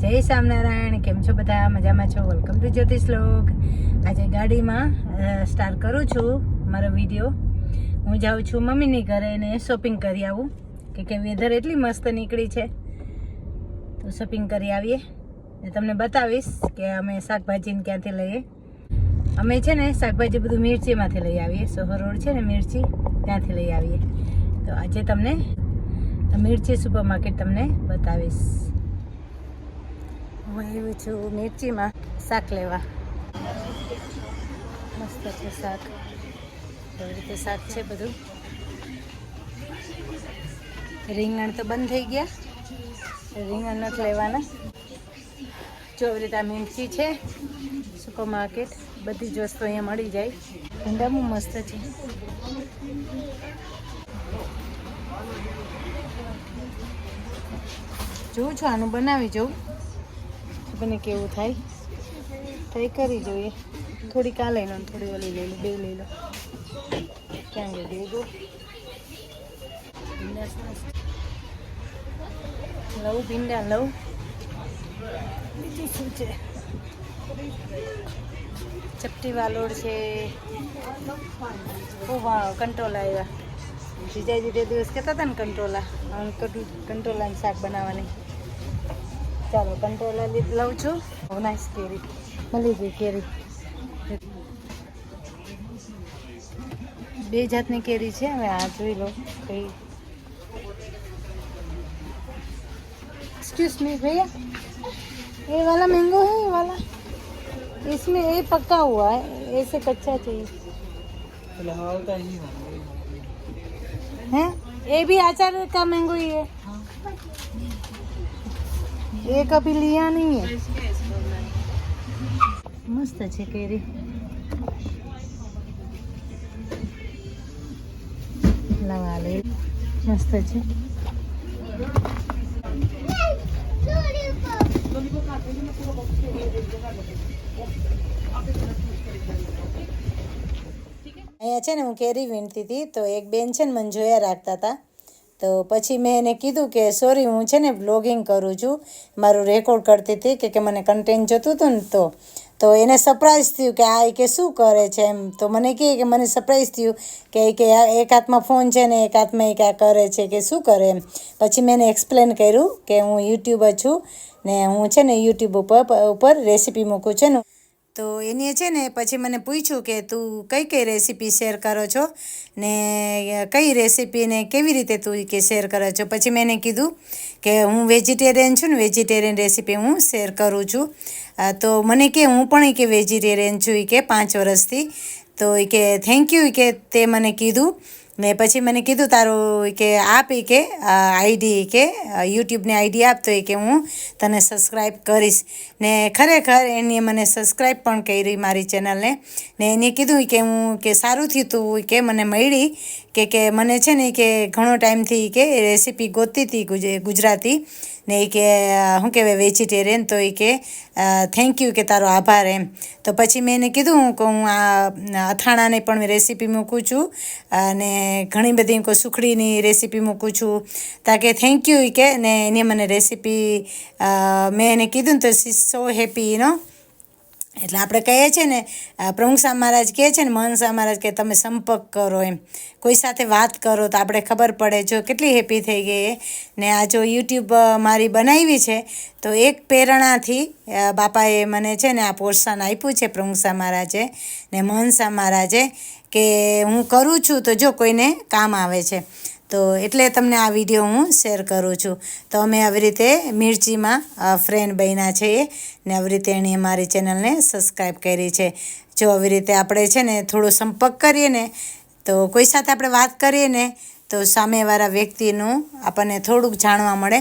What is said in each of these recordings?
જય સ્વામિનારાયણ. કેમ છો બધા? મજામાં છો? વેલકમ ટુ જ્યોતિષ લોગ. આજે ગાડીમાં સ્ટાર્ટ કરું છું મારો વિડીયો. હું જાઉં છું મમ્મીની ઘરે ને શોપિંગ કરી આવું કે વેધર એટલી મસ્ત નીકળી છે, તો શોપિંગ કરી આવીએ ને તમને બતાવીશ કે અમે શાકભાજીને ક્યાંથી લઈએ. અમે છે ને શાકભાજી બધું મિર્ચીમાંથી લઈ આવીએ. સોહર રોડ છે ને મિર્ચી, ત્યાંથી લઈ આવીએ. તો આજે તમને મિર્ચી સુપર માર્કેટ તમને બતાવીશ. હું આવ્યું છું મિર્ચીમાં શાક લેવા. મસ્ત છે શાક, એવી રીતે શાક છે બધું. રીંગણ તો બંધ થઈ ગયા, રીંગણ નથી લેવાના. જો એવી રીતે આ મિર્ચી છે, સુપર માર્કેટ, બધી જ વસ્તુ અહીંયા મળી જાય. ભીંડા બહુ મસ્ત છે. જોઉં છું, આનું બનાવી જોઉં, બને કેવું થાય, ટ્રાય કરી જોઈએ. થોડીક આ લઈ લો, થોડી ઓલી લઈ લો, બે લઈ લો. ક્યાં ગઈ દેગો? લઉં ભીંડા લઉં. બીજું શું છે? ચપટી વાલોડ છે. ઓ વાહ, કંટ્રોલા આવ્યા. જીજાજી તે દિવસ કહેતા હતા ને કંટ્રોલા, કંટ્રોલાનું શાક બનાવવાની. ચાલો કંટ્રોલા લઉં છું. નાઈસ કેરી મળી ગઈ. કેરી બે જાતની કેરી છે. હવે આ જોઈ લો કઈ. एक्सक्यूज मी भैया, ये वाला मैंगो है, ये वाला, इसमें ये पका हुआ है, ऐसे कच्चा चाहिए हैं? ये भी अचार का मैंगो ही है, ये कभी लिया नहीं है. मस्त है केरी. लगा ले, मस्त है. અહીંયા છે ને હું કેરી વીણતી હતી, તો એક બેન છે ને મને જોયા રાખતા હતા. તો પછી મેં એને કીધું કે સોરી, હું છે ને બ્લોગિંગ કરું છું, મારું રેકોર્ડ કરતી હતી કે મને કન્ટેન્ટ જોતું હતું ને. તો એને સરપ્રાઈઝ થયું કે આ કે શું કરે છે એમ. તો મને કહે કે મને સરપ્રાઈઝ થયું કે એક હાથમાં ફોન છે ને એક હાથમાં એક આ કરે છે કે શું કરે એમ. પછી મેં એને એક્સપ્લેન કર્યું કે હું યુટ્યુબર છું ને હું છે ને યુટ્યુબ ઉપર રેસીપી મૂકું છું ને. તો એને છે ને પછી મને પૂછ્યું કે તું કઈ રેસીપી શેર કરો છો ને કઈ રેસીપીને કેવી રીતે તું કે શેર કરો છો. પછી મેં એને કીધું કે હું વેજીટેરિયન છું ને વેજીટેરિયન રેસીપી હું શેર કરું છું. તો મને કે હું પણ કે વેજીટેરિયન છું કે 5 વર્ષથી. તો કે થેન્ક યુ કે તે મને કીધું ને. પછી મને કીધું તારું કે આપ કે આઈડી કે યુટ્યુબની આઈડી આપ, તો કે હું તને સબસ્ક્રાઈબ કરીશ. ને ખરેખર એને મને સબસ્ક્રાઈબ પણ કરી મારી ચેનલને. ને એને કીધું કે હું કે સારું થયું તું કે મને મળી કે મને છે ને કે ઘણો ટાઈમથી કે રેસીપી ગોતતી હતી ગુજરાતી ને કે શું કહેવાય વેજીટેરિયન. તો કે થેન્ક યુ કે તારો આભાર એમ. તો પછી મેં એને કીધું કે હું આ અથાણાની પણ રેસીપી મૂકું છું અને ઘણી બધી કોઈ સુખડીની રેસીપી મૂકું છું. તાકે થેન્ક યુ કે ને એને મને રેસીપી મેં એને કીધું ને તો સી સો હેપી નો. એટલે આપણે કહીએ છીએ ને, પ્રમુખ સ્વામી મહારાજ કહે છે ને, મહંત સ્વામી મહારાજ કે તમે સંપર્ક કરો એમ, કોઈ સાથે વાત કરો તો આપણે ખબર પડે. જો કેટલી હેપી થઈ ગઈ ને. આ જો યુટ્યુબ મારી બનાવી છે તો એક પ્રેરણાથી બાપાએ મને છે ને આ પ્રોત્સાહન આપ્યું છે પ્રમુખ સ્વામી મહારાજે ને મહંત સ્વામી મહારાજે કે હું કરું છું તો જો કોઈને કામ આવે છે. તો એટલે તમને આ વિડીયો હું શેર કરું છું. તો અમે આવી રીતે મિર્ચીમાં ફ્રેન્ડ બન્યા છીએ ને આવી રીતે એણે મારી ચેનલને સબસ્ક્રાઈબ કરી છે. જો આવી રીતે આપણે છે ને થોડો સંપર્ક કરીએ ને, તો કોઈ સાથે આપણે વાત કરીએ ને તો સામેવાળા વ્યક્તિનું આપણને થોડુંક જાણવા મળે.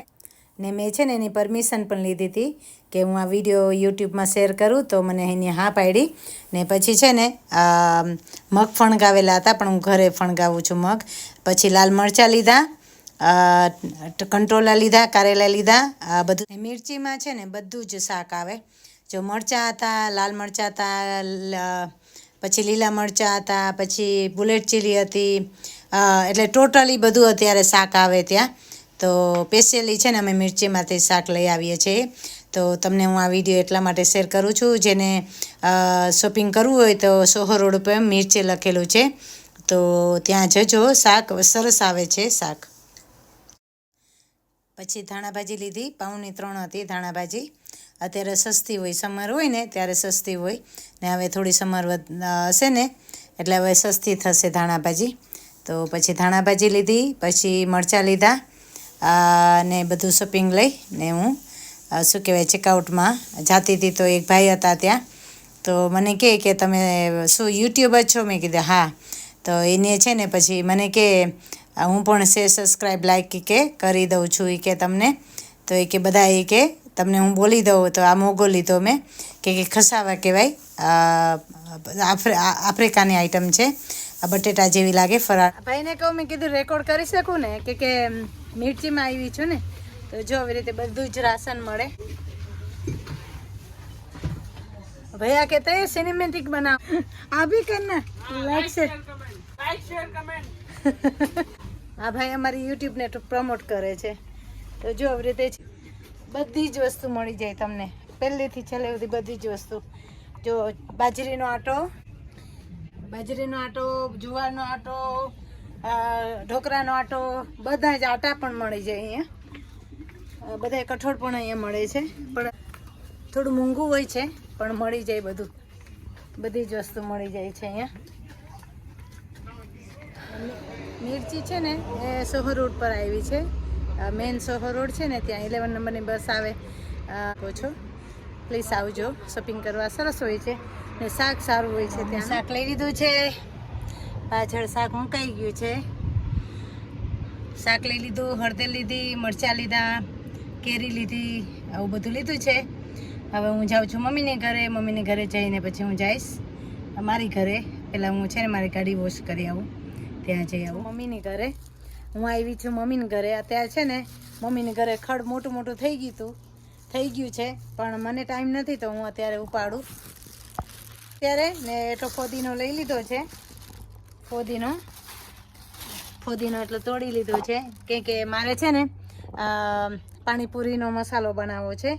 ને મેં છે ને એની પરમિશન પણ લીધી હતી કે હું આ વિડીયો યુટ્યુબમાં શેર કરું, તો મને એની હા પાડી. ને પછી છે ને મગ ફણગાવેલા હતા, પણ હું ઘરે ફણગાવું છું મગ. પછી લાલ મરચાં લીધા, કંટ્રોલા લીધા, કારેલા લીધા, બધું. મિર્ચીમાં છે ને બધું જ શાક આવે. જો મરચાં હતા, લાલ મરચાં હતા, પછી લીલા મરચાં હતા, પછી બુલેટ ચીલી હતી, એટલે ટોટલી બધું અત્યારે શાક આવે ત્યાં. તો સ્પેશિયલી છે ને અમે મિર્ચીમાંથી શાક લઈ આવીએ છીએ. તો તમને હું આ વિડીયો એટલા માટે શેર કરું છું, જેને શોપિંગ કરવું હોય તો સોહો રોડ ઉપર મિર્ચે લખેલું છે, તો ત્યાં જજો. શાક સરસ આવે છે શાક. પછી ધાણાભાજી લીધી, 2.5 હતી ધાણાભાજી. અત્યારે સસ્તી હોય, સમર હોય ને ત્યારે સસ્તી હોય, ને હવે થોડી સમર હશે ને એટલે હવે સસ્તી થશે ધાણાભાજી. તો પછી ધાણાભાજી લીધી, પછી મરચાં લીધા, ને બધું શોપિંગ લઈ ને હું શું કહેવાય ચેકઆઉટમાં જાતી હતી. તો એક ભાઈ હતા ત્યાં, તો મને કહે કે તમે શું યુટ્યુબર છો? મેં કીધું હા. તો એને છે ને પછી મને કે હું પણ શેર સબસ્ક્રાઈબ લાઈક કે કરી દઉં છું એ કે તમને. તો એ કે બધા એ કે તમને હું બોલી દઉં. તો આ મોગો લીધો મેં કે ખસાવા કહેવાય, આફ્રિકાની આઈટમ છે, બટેટા જેવી લાગે ફરાળ. ભાઈને કહું, મેં કીધું રેકોર્ડ કરી શકું ને કે મિર્ચીમાં આવી છું ને, તો જો આવી રીતે બધું જ રાશન મળે. भैया कहते हैं सिनेमेटिक बनाओ, आप भी करना, लाइक शेयर कमेंट. આ ભાઈ અમારી યુટ્યુબને પ્રમોટ કરે છે. તો જો આવી રીતે બધી જ વસ્તુ મળી જાય તમને, પહેલેથી છેલ્લે સુધી બધી જ વસ્તુ. જો બાજરીનો આટો, જુવારનો આટો, ઢોકળાનો આટો, બધા જ આટા પણ મળી જાય અહીંયા. બધા કઠોળ પણ અહીંયા મળે છે, પણ થોડું મોંઘું હોય છે, પણ મળી જાય બધું, બધી જ વસ્તુ મળી જાય છે અહીંયા. મિર્ચી છે ને એ સોહો રોડ પર આવી છે, મેન સોહો રોડ છે ને ત્યાં 11 નંબરની બસ આવે. પૂછો પ્લીઝ આવજો, શોપિંગ કરવા સરસ હોય છે ને શાક સારું હોય છે. ત્યાં શાક લઈ લીધું છે, પાછળ શાક મુકાઈ ગયું છે. શાક લઈ લીધું, હળદર લીધી, મરચાં લીધા, કેરી લીધી, આવું બધું લીધું છે. હવે હું જાઉં છું મમ્મીને ઘરે જઈને પછી હું જઈશ મારી ઘરે. પહેલાં હું છે ને મારી ગાડી વોશ કરી આવું, ત્યાં જઈ આવું મમ્મીની ઘરે. હું આવી છું મમ્મીને ઘરે. અત્યારે છે ને મમ્મીને ઘરે ખડ મોટું થઈ ગયું છે, પણ મને ટાઈમ નથી તો હું અત્યારે ઉપાડું અત્યારે. ને એટલો ફોદીનો લઈ લીધો છે, ફોદીનો એટલે તોડી લીધો છે, કે મારે છે ને પાણીપુરીનો મસાલો બનાવવો છે.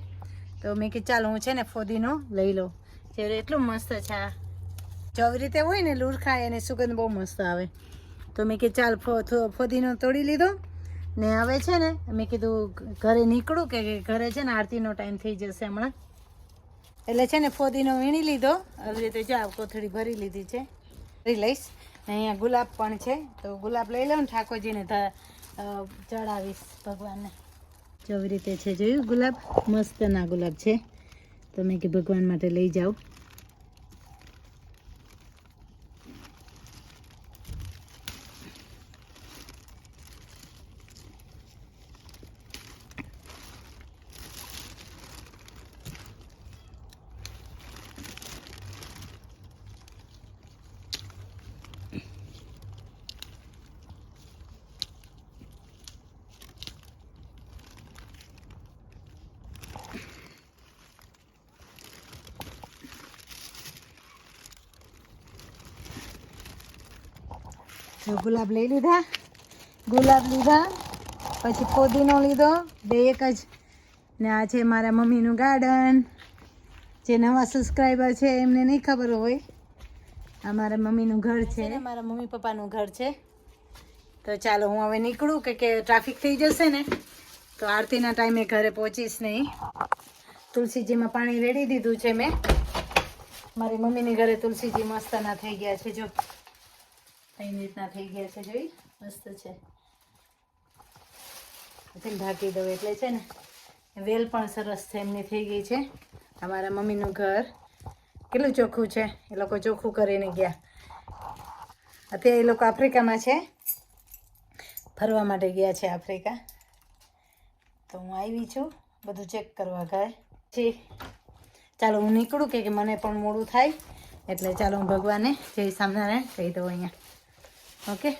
તો મેં કીધું ચાલો હું છે ને ફોદીનો લઈ લઉં. જ્યારે એટલું મસ્ત છે આ, જો આવી રીતે હોય ને લુરખાય અને સુગંધ બહુ મસ્ત આવે. તો મેં કીધું ચાલ ફોદીનો તોડી લીધો ને હવે છે ને મેં કીધું ઘરે નીકળું, કે ઘરે છે ને આરતીનો ટાઈમ થઈ જશે હમણાં. એટલે છે ને ફોદીનો વીણી લીધો. આવી રીતે જો આ કોથળી ભરી લીધી છે, ભરી લઈશ. અહીંયા ગુલાબ પણ છે, તો ગુલાબ લઈ લઉં ને ઠાકોરજીને ચડાવીશ ભગવાનને. જો આવી રીતે છે, જોયું ગુલાબ, મસ્તના ગુલાબ છે. તો મેં કે ભગવાન માટે લઈ જાઉં. ગુલાબ લઈ લીધા, પછી ફોદીનો લીધો, બે એક જ. ને આ છે મારા મમ્મીનું ગાર્ડન. જે નવા સબસ્ક્રાઈબર છે એમને નહીં ખબર હોય, આ મારા મમ્મીનું ઘર છે, મારા મમ્મી પપ્પાનું ઘર છે. તો ચાલો હું હવે નીકળું, કે ટ્રાફિક થઈ જશે ને તો આરતીના ટાઈમે ઘરે પહોંચીશ નહીં. તુલસીજીમાં પાણી રેડી દીધું છે મેં. મારી મમ્મીની ઘરે તુલસીજી મસ્તના થઈ ગયા છે, જો અહીં રીતના થઈ ગયા છે, જોઈ મસ્ત છે. ઢાંકી દઉં એટલે છે ને વેલ પણ સરસ છે એમની થઈ ગઈ છે. અમારા મમ્મીનું ઘર કેટલું ચોખ્ખું છે, એ લોકો ચોખ્ખું કરીને ગયા. અત્યારે એ લોકો આફ્રિકામાં છે, ફરવા માટે ગયા છે આફ્રિકા. તો હું આવી છું બધું ચેક કરવા ઘરે. ચાલો હું નીકળું, કે મને પણ મોડું થાય, એટલે ચાલો હું ભગવાનને જય સ્વામિનારાયણ કહી દઉં અહીંયા. ઓકે.